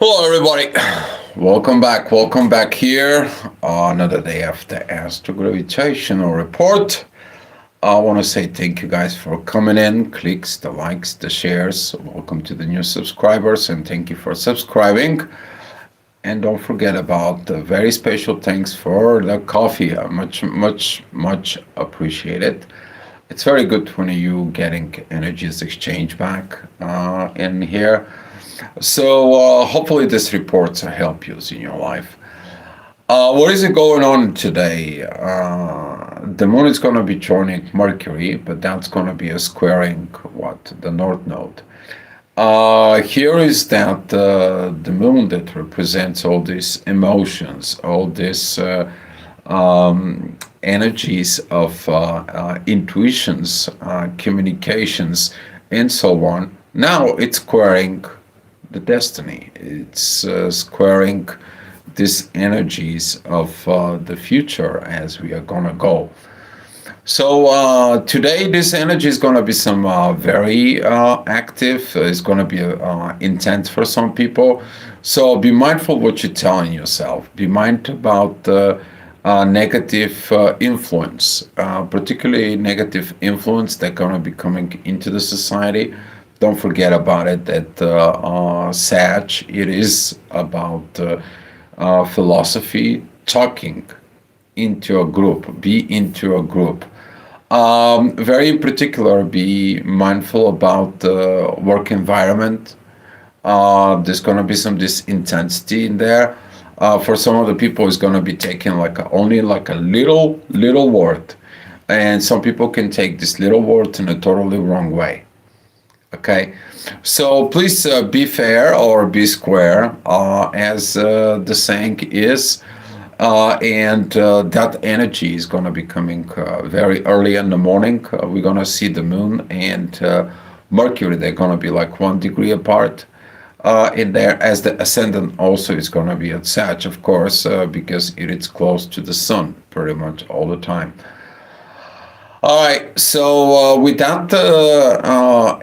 Hello, everybody. Welcome back. Welcome back here. Another day after Astrogravitational Report. I want to say thank you guys for coming in. Clicks, the likes, the shares. Welcome to the new subscribers and thank you for subscribing. And don't forget about the very special thanks for the coffee. Much appreciated. It's very good when you getting energies exchange back in here. So hopefully this reports help you in your life. What is it going on today? The moon is going to be joining Mercury, but that's going to be a squaring what the North Node. Here is that the moon that represents all these emotions, all these energies of intuitions, communications, and so on. Now it's squaring the destiny. It's squaring these energies of the future as we are gonna go. So today, this energy is gonna be some very active. It's gonna be intense for some people. So be mindful what you're telling yourself. Be mindful about negative influence, particularly negative influence that gonna be coming into the society. Don't forget about it that Sag, it is about philosophy, talking into a group, be into a group. Very particular, be mindful about the work environment. There's going to be some this intensity in there. For some of the people, it's going to be taken like only like a little word, and some people can take this little word in a totally wrong way. Okay, so please be fair or be square, as the saying is, and that energy is going to be coming very early in the morning. We're going to see the moon and Mercury, they're going to be like 1 degree apart in there, as the ascendant also is going to be at Sag, of course, because it is close to the sun pretty much all the time. All right, so with that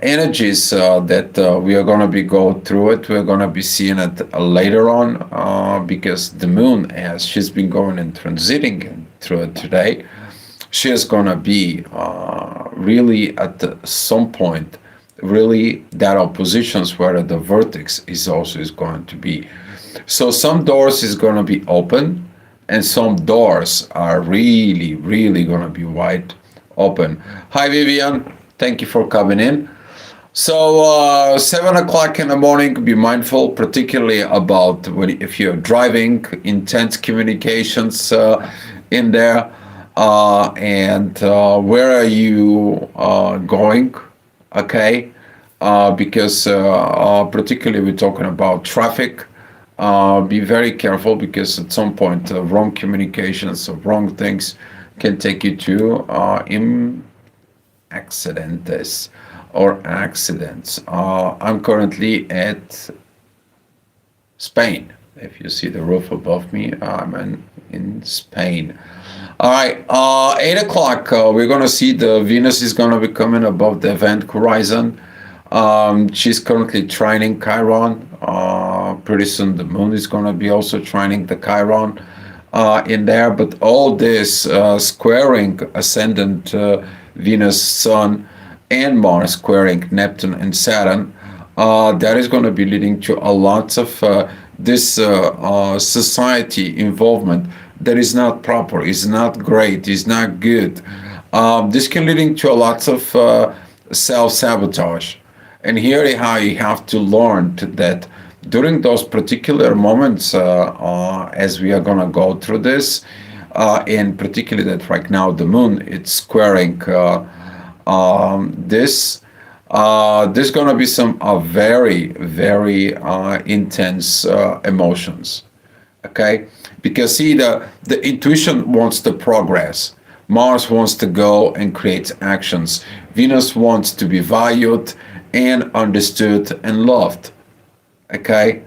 energies that we are going to be go through it, we're going to be seeing it later on because the moon, as she's been going and transiting through it today, she is going to be really at some point, really that oppositions where the vertex is also is going to be. So some doors is going to be open and some doors are really going to be wide open. Hi, Vivian. Thank you for coming in. So, 7 o'clock in the morning, be mindful, particularly about when if you're driving, intense communications in there, and where are you going? Okay, because particularly we're talking about traffic. Be very careful because at some point, wrong communications, wrong things can take you to accidents or accidents. I'm currently at Spain. If you see the roof above me, I'm in Spain. All right, 8 o'clock, we're going to see the Venus is going to be coming above the event horizon. She's currently trining Chiron. Pretty soon the moon is going to be also trining the Chiron in there, but all this squaring ascendant Venus, Sun, and Mars squaring Neptune and Saturn, that is going to be leading to a lots of this society involvement that is not proper, is not great, is not good. This can leading to a lots of self-sabotage. And here how you have to learn that during those particular moments, as we are going to go through this, and particularly that right now the moon it's squaring this. There's going to be some very intense emotions. Okay, because see the intuition wants to progress. Mars wants to go and create actions. Venus wants to be valued and understood and loved. Okay,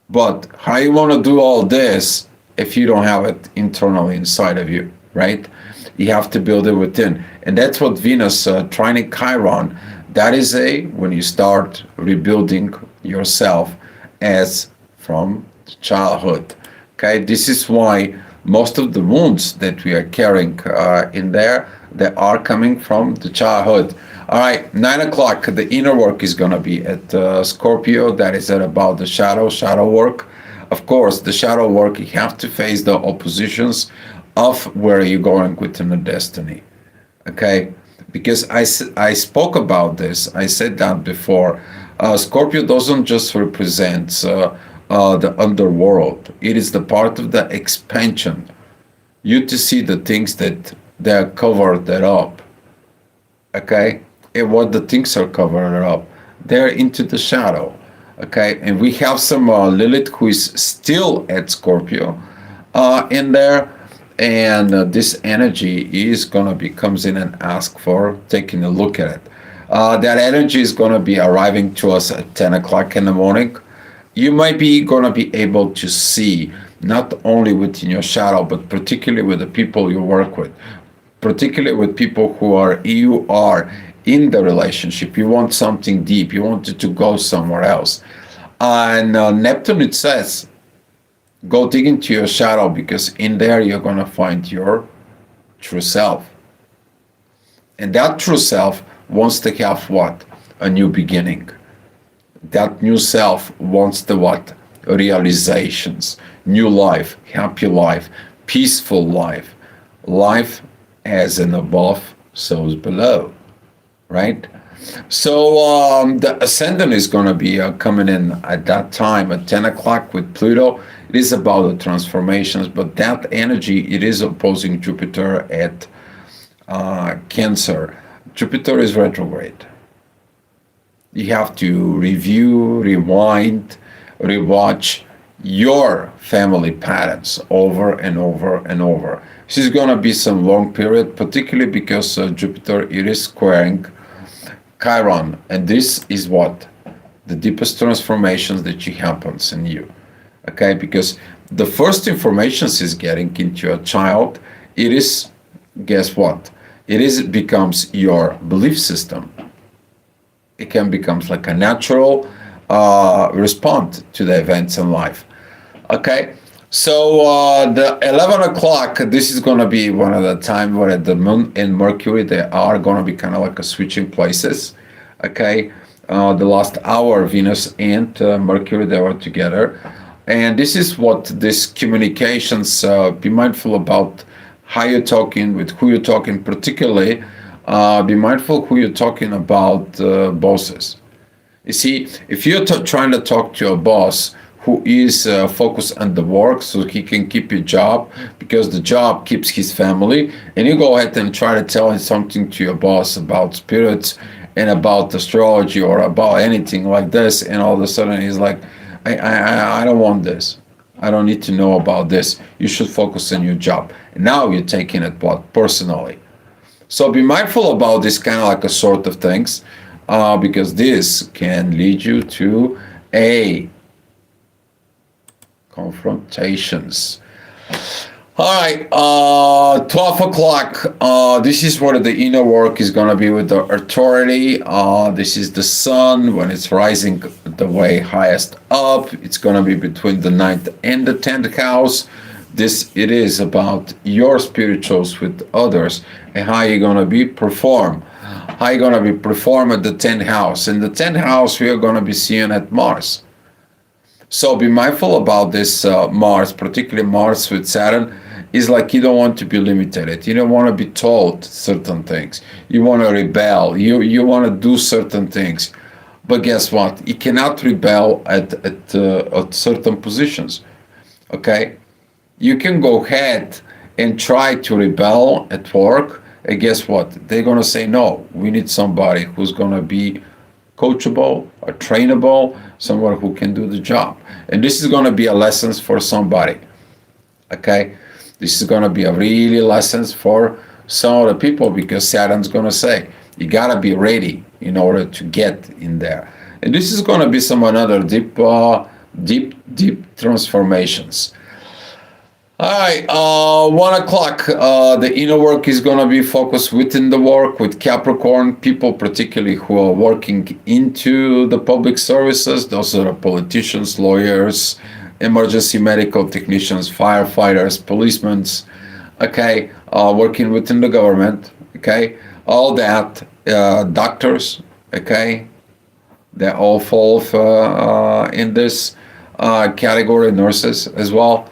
but how you want to do all this if you don't have it internally inside of you, right? You have to build it within, and that's what Venus trining Chiron. That is a when you start rebuilding yourself as from childhood. Okay, this is why most of the wounds that we are carrying in there, they are coming from the childhood. All right, 9 o'clock. The inner work is gonna be at Scorpio. That is at about the shadow work. Of course, the shadow work, you have to face the oppositions of where you're going within the destiny. Okay, because I spoke about this, I said that before. Scorpio doesn't just represent the underworld, it is the part of the expansion. You to see the things that they are covered that up. Okay, and what the things are covered up, they're into the shadow. Okay, and we have some Lilith who is still at Scorpio in there, and this energy is gonna be comes in and ask for taking a look at it. That energy is gonna be arriving to us at 10 o'clock in the morning. You might be gonna be able to see not only within your shadow, but particularly with the people you work with, particularly with people who are you are in the relationship. You want something deep. You want it to go somewhere else. And Neptune, it says, go dig into your shadow because in there you're going to find your true self. And that true self wants to have what? A new beginning. That new self wants the what? Realizations, new life, happy life, peaceful life. Life as an above, so is below, right? So the ascendant is going to be coming in at that time at 10 o'clock with Pluto. It is about the transformations, but that energy, it is opposing Jupiter at Cancer. Jupiter is retrograde. You have to review, rewind, rewatch your family patterns over and over and over. This is going to be some long period, particularly because Jupiter, it is squaring Chiron, and this is what the deepest transformations that you happens in you. Okay, because the first informations is getting into your child, it is, guess what? It becomes your belief system. It can becomes like a natural response to the events in life. Okay, so the 11 o'clock, this is going to be one of the time where the moon and Mercury, they are going to be kind of like a switching places. Okay, the last hour, Venus and Mercury, they were together. And this is what this communications, be mindful about how you're talking, with who you're talking, particularly be mindful who you're talking about bosses. You see, if you're trying to talk to a boss who is focused on the work so he can keep your job because the job keeps his family, and you go ahead and try to tell him something to your boss about spirits and about astrology or about anything like this, and all of a sudden he's like, I don't want this. I don't need to know about this. You should focus on your job. And now you're taking it what? Personally. So be mindful about this kind of like a sort of things because this can lead you to a confrontations. All right, 12 o'clock. This is where the inner work is going to be with the authority. This is the sun when it's rising the way highest up. It's going to be between the ninth and the 10th house. This, it is about your spirituals with others and how you're going to be perform. How you're going to be perform at the 10th house. In the 10th house, we are going to be seeing at Mars. So be mindful about this Mars, particularly Mars with Saturn, is like you don't want to be limited. You don't want to be told certain things. You want to rebel. You want to do certain things. But guess what? You cannot rebel at certain positions. Okay? You can go ahead and try to rebel at work. And guess what? They're going to say, no, we need somebody who's going to be coachable or trainable, someone who can do the job. And this is going to be a lessons for somebody. Okay? This is going to be a really lessons for some of the people because Saturn's going to say, you got to be ready in order to get in there. And this is going to be some another deep transformations. All right, 1 o'clock. The inner work is going to be focused within the work with Capricorn people, particularly who are working into the public services. Those are politicians, lawyers, emergency medical technicians, firefighters, policemen. Okay, working within the government. Okay, all that. Doctors. Okay, they all fall in this category. Nurses as well.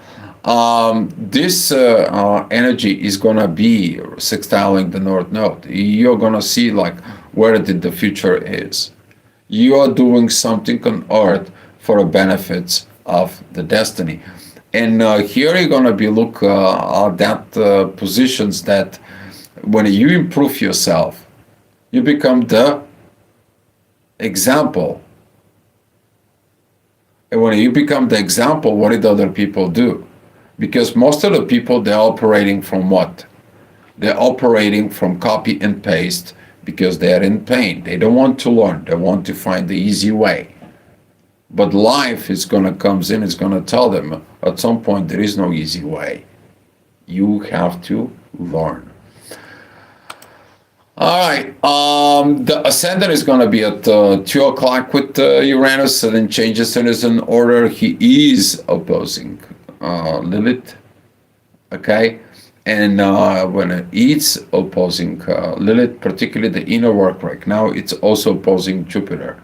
This energy is gonna be sextiling the North Node. You're gonna see like where the future is. You are doing something on Earth for the benefits of the destiny, and here you're gonna be look at that positions that when you improve yourself, you become the example. And when you become the example, what did other people do? Because most of the people, they're operating from what? They're operating from copy and paste because they are in pain. They don't want to learn. They want to find the easy way. But life is going to comes in, it's going to tell them at some point there is no easy way. You have to learn. All right. The ascendant is going to be at 2 o'clock with Uranus, and then changes in his order. He is opposing Lilith. Okay, and when it's opposing Lilith, particularly the inner work right now, it's also opposing Jupiter.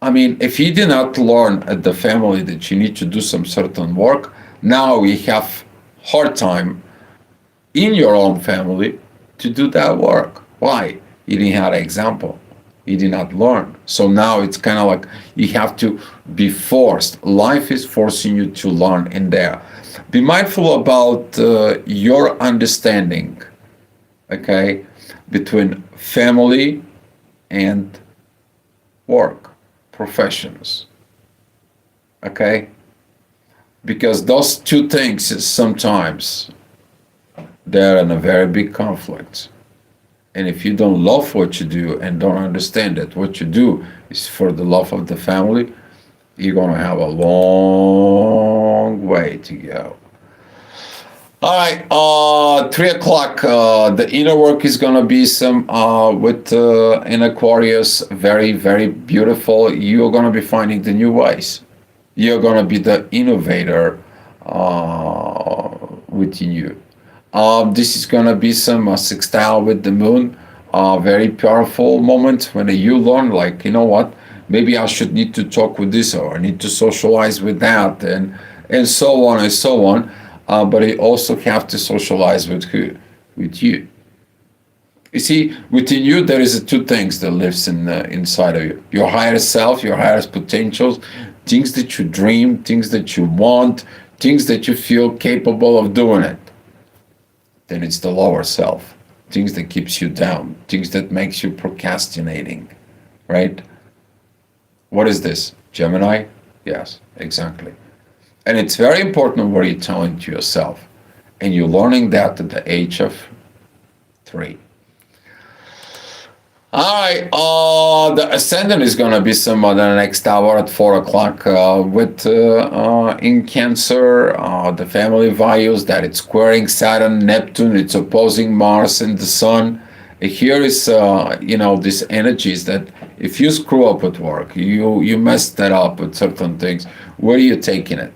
I mean, if you did not learn at the family that you need to do some certain work, now we have hard time in your own family to do that work. Why? You didn't have an example. You did not learn. So now it's kind of like you have to be forced. Life is forcing you to learn in there. Be mindful about your understanding, okay, between family and work, professions, okay? Because those two things sometimes they're in a very big conflict. And if you don't love what you do and don't understand that what you do is for the love of the family, you're going to have a long way to go. All right, 3 o'clock. The inner work is gonna be some with in Aquarius, very very beautiful. You're gonna be finding the new ways. You're gonna be the innovator within you. This is gonna be some sextile with the moon. Very powerful moment when you learn, like, you know what? Maybe I should need to talk with this, or I need to socialize with that, and so on and so on. But you also have to socialize with who? With you. You see, within you there is two things that lives in inside of you: your higher self, your highest potentials, things that you dream, things that you want, things that you feel capable of doing it. Then it's the lower self, things that keeps you down, things that makes you procrastinating, right? What is this? Gemini? Yes, exactly. And it's very important what you're telling to yourself. And you're learning that at the age of 3. All right, the ascendant is going to be some other next hour at 4 o'clock with in Cancer, the family values that it's squaring Saturn, Neptune, it's opposing Mars and the Sun. Here is, these energies that if you screw up at work, you mess that up with certain things, where are you taking it?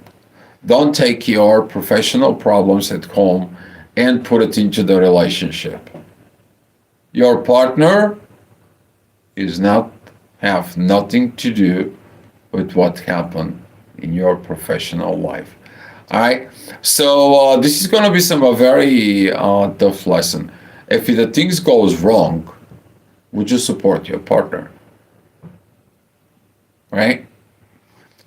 Don't take your professional problems at home and put it into the relationship. Your partner is not have nothing to do with what happened in your professional life. All right. So this is going to be some a very tough lesson. If the things goes wrong, would you support your partner? Right.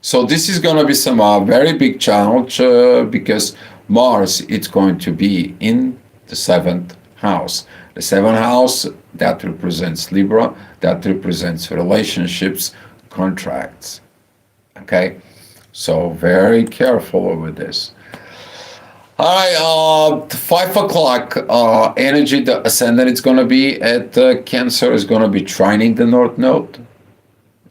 So this is going to be some very big challenge because Mars it's going to be in the 7th house. The 7th house that represents Libra, that represents relationships, contracts. Okay, so very careful with this. All right, 5 o'clock energy. The ascendant is going to be at Cancer is going to be trining the North Node.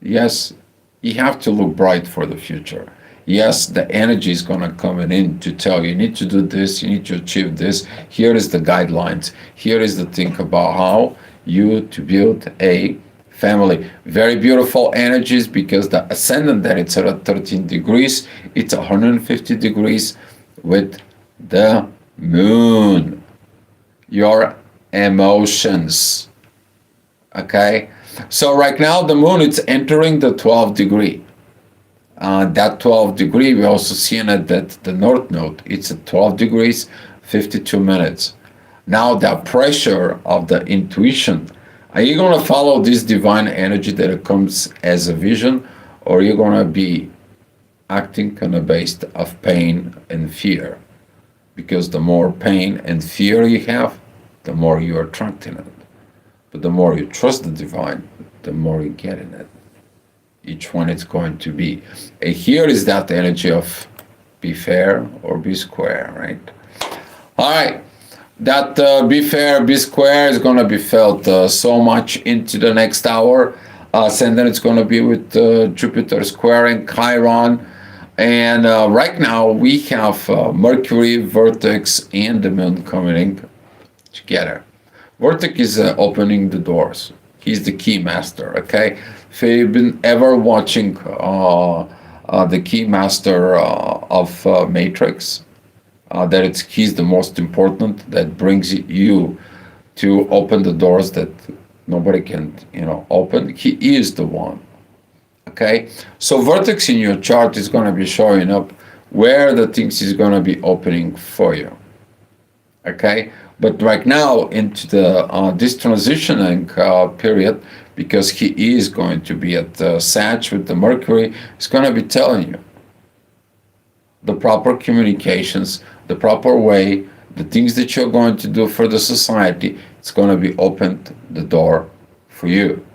Yes, you have to look bright for the future. Yes, the energy is going to come in to tell you need to do this, you need to achieve this. Here is the guidelines. Here is the thing about how you to build a family. Very beautiful energies because the ascendant that it's at 13 degrees, it's 150 degrees with the moon. Your emotions. Okay? So right now the moon it's entering the 12th degree. That 12 degree, we also seen it that the north node, it's at 12 degrees, 52 minutes. Now the pressure of the intuition, are you going to follow this divine energy that it comes as a vision, or are you going to be acting on a base of pain and fear? Because the more pain and fear you have, the more you are trapped in it. But the more you trust the divine, the more you get in it. Each one is going to be. And here is that energy of be fair or be square, right? All right. That be fair, be square is going to be felt so much into the next hour. And then it's going to be with Jupiter squaring Chiron. And right now we have Mercury, Vertex, and the Moon coming in together. Vertex is opening the doors. He's the key master, okay? If you've been ever watching the key master of Matrix, he's the most important, that brings you to open the doors that nobody can, open. He is the one, okay? So Vertex in your chart is going to be showing up where the things is going to be opening for you, okay? But right now into the this transitioning period, because he is going to be at Sag with the Mercury, it's going to be telling you the proper communications, the proper way, the things that you're going to do for the society. It's going to be opened the door for you.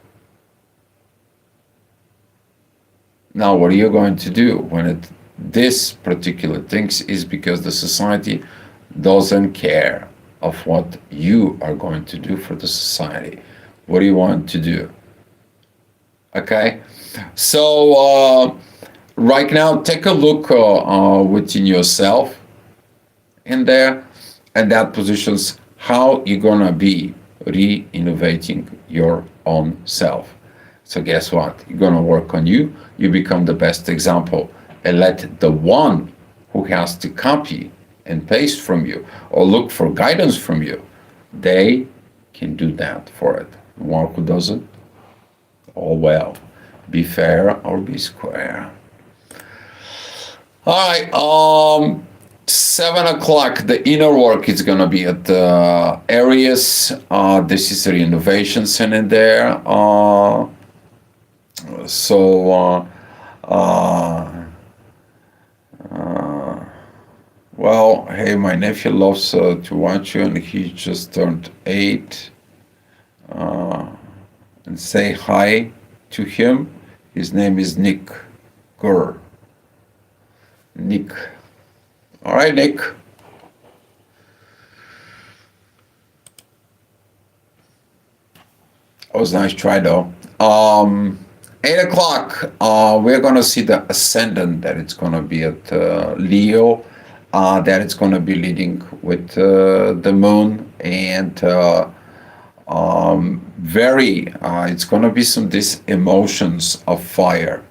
Now, what are you going to do when this particular things is because the society doesn't care of what you are going to do for the society. What do you want to do? Okay, so right now take a look within yourself in there, and that positions how you're gonna be re-innovating your own self. So guess what? You're gonna work on you. You become the best example, and let the one who has to copy and paste from you or look for guidance from you, they can do that for it. One who doesn't, oh well, be fair or be square. All right, 7 o'clock, the inner work is gonna be at Aries. This is the innovations in there. Well, hey, my nephew loves to watch you, and he just turned 8. And say hi to him. His name is Nick Gurr. Nick. All right, Nick. That was a nice try, though. 8 o'clock, we're going to see the ascendant that it's going to be at Leo, that it's going to be leading with the moon, and it's going to be these emotions of fire.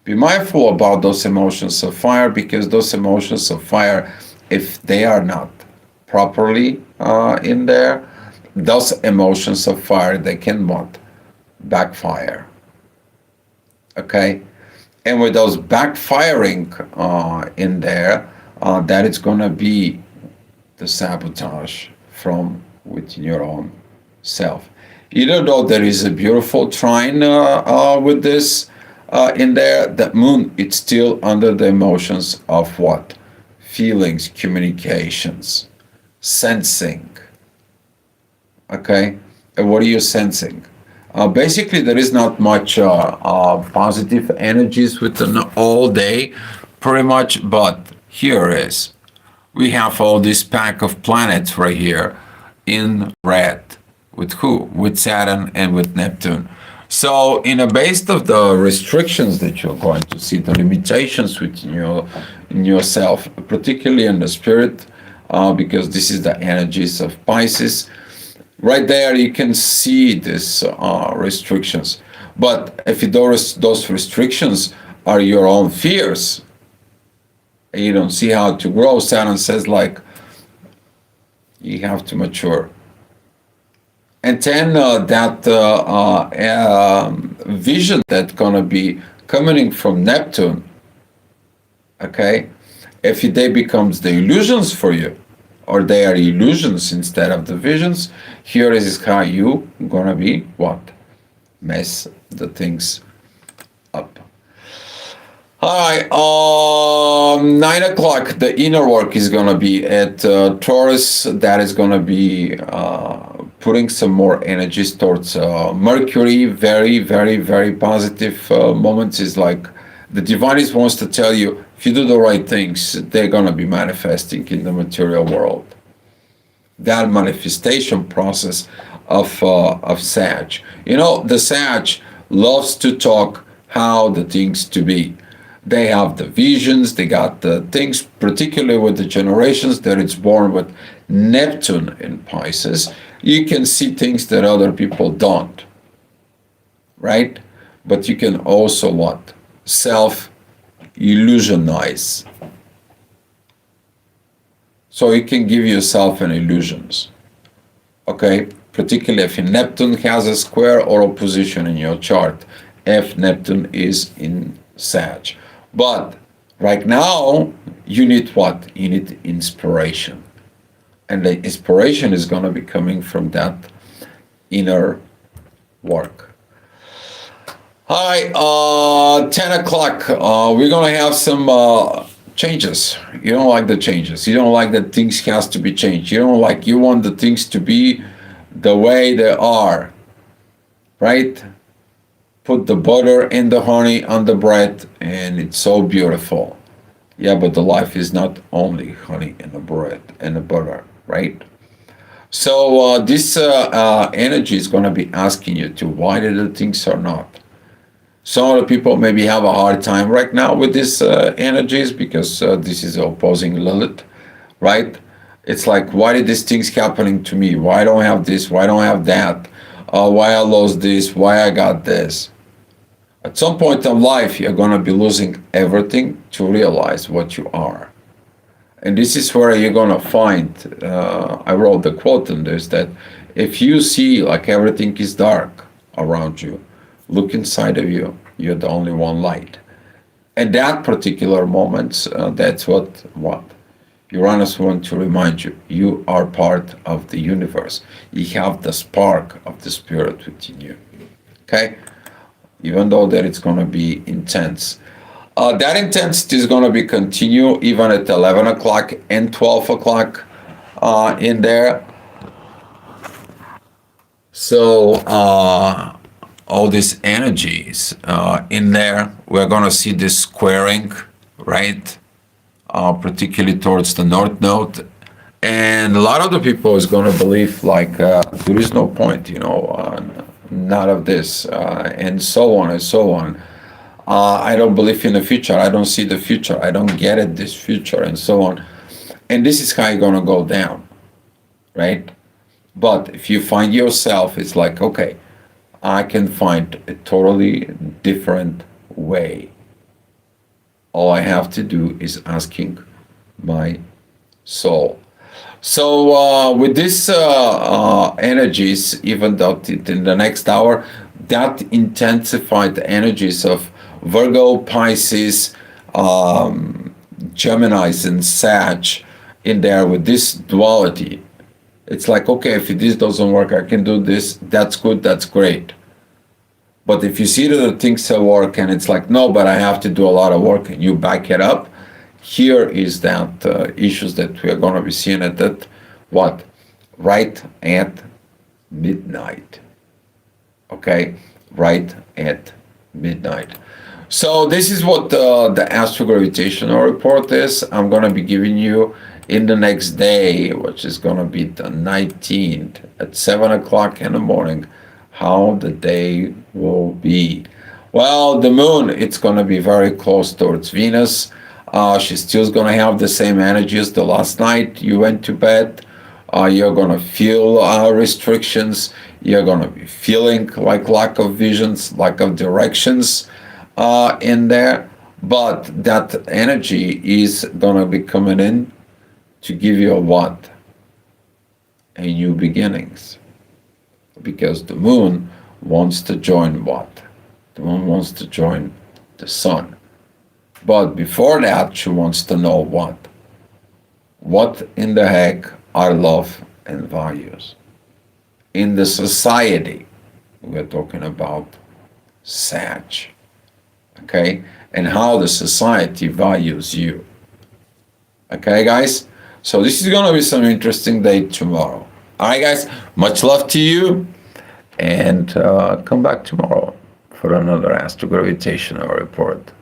Be mindful about those emotions of fire, because those emotions of fire, if they are not properly in there, those emotions of fire, they can what? Backfire. Okay? And with those backfiring in there, that it's going to be the sabotage from within your own self. Even though there is a beautiful trine with this in there, that moon, it's still under the emotions of what? Feelings, communications, sensing. Okay? And what are you sensing? Basically, there is not much positive energies within all day, pretty much, but here is. We have all this pack of planets right here in red. With who? With Saturn and with Neptune. So, in a base of the restrictions that you're going to see, the limitations within in yourself, particularly in the spirit, because this is the energies of Pisces. Right there, you can see these restrictions. But if those restrictions are your own fears, and you don't see how to grow, Saturn says like you have to mature. And then that vision that's gonna be coming from Neptune, okay? If they becomes the illusions for you, or they are illusions instead of the visions, here is how you gonna be what? Mess the things up. All right, 9 o'clock, the inner work is going to be at Taurus. That is going to be putting some more energies towards Mercury. Very, very, very positive moments is like the divinist wants to tell you if you do the right things, they're going to be manifesting in the material world. That manifestation process of Sag. You know, the Sag loves to talk how the things to be. They have the visions, they got the things, particularly with the generations that it's born with Neptune in Pisces. You can see things that other people don't, right? But you can also what? Self-illusionize. So you can give yourself an illusions, okay? Particularly if Neptune has a square or opposition in your chart, if Neptune is in Sag. But right now, you need what? You need inspiration. And the inspiration is going to be coming from that inner work. Hi, 10 o'clock. We're going to have some changes. You don't like the changes. You don't like that things has to be changed. You want the things to be the way they are, right? Put the butter and the honey on the bread, and it's so beautiful. Yeah, but the life is not only honey and the bread and the butter, right? So this energy is going to be asking you to why did the things are not. Some of the people maybe have a hard time right now with these energies because this is opposing Lilith, right? It's like, why did these things happening to me? Why don't I have this? Why don't I have that? Why I lost this? Why I got this? At some point in life, you're going to be losing everything to realize what you are. And this is where you're going to find, I wrote the quote in this, that if you see like everything is dark around you, look inside of you, you're the only one light. At that particular moment, that's what Uranus wants to remind you. You are part of the universe. You have the spark of the spirit within you. Okay? Even though that it's going to be intense. That intensity is going to be continue even at 11 o'clock and 12 o'clock in there. So all these energies in there, we're going to see this squaring, right? Particularly towards the North Node. And a lot of the people is going to believe like there is no point, not of this, and so on and so on. I don't believe in the future. I don't see the future. I don't get it, this future, and so on. And this is how you're going to go down, right? But if you find yourself, it's like, okay, I can find a totally different way. All I have to do is asking my soul. So with these energies, even though in the next hour, that intensified energies of Virgo, Pisces, Geminis, and Sag in there with this duality. It's like, okay, if this doesn't work, I can do this. That's good. That's great. But if you see that the things will work and it's like, no, but I have to do a lot of work, and you back it up, here is that issues that we are going to be seeing at that, what? Right at midnight. Okay? Right at midnight. So this is what the astrogravitational report is. I'm going to be giving you in the next day, which is going to be the 19th at 7 o'clock in the morning, how the day will be. Well, the moon, it's going to be very close towards Venus. She's still going to have the same energy as the last night you went to bed. You're going to feel restrictions. You're going to be feeling like lack of visions, lack of directions in there. But that energy is going to be coming in to give you a what? A new beginnings. Because the moon wants to join what? The moon wants to join the sun. But before that, she wants to know what? What in the heck are love and values? In the society, we're talking about Sag. Okay? And how the society values you. Okay, guys? So this is going to be some interesting day tomorrow. All right, guys? Much love to you. And come back tomorrow for another astrogravitational report.